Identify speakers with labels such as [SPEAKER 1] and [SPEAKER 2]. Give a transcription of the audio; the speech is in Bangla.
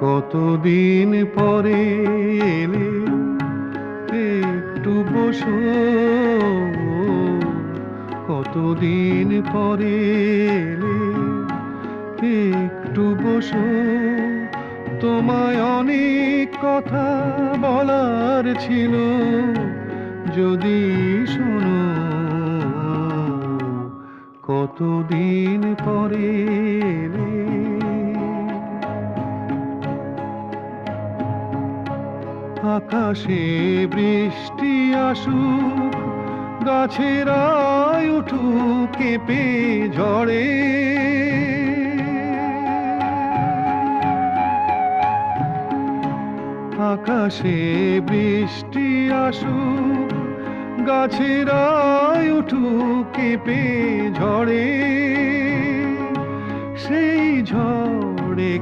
[SPEAKER 1] কতদিন পরে এলে, একটু বসো। কতদিন পরে এলে, একটু বসো। তোমায় অনেক কথা বলার ছিল, যদি শোনো। কতদিন পরে এলে। আকাশে বৃষ্টি আসুক, গাছেরাই উঠুক কেঁপে ঝড়ে। আকাশে বৃষ্টি আসুক, গাছেরাই উঠুক কেঁপে ঝড়ে। সেই ঝড়ে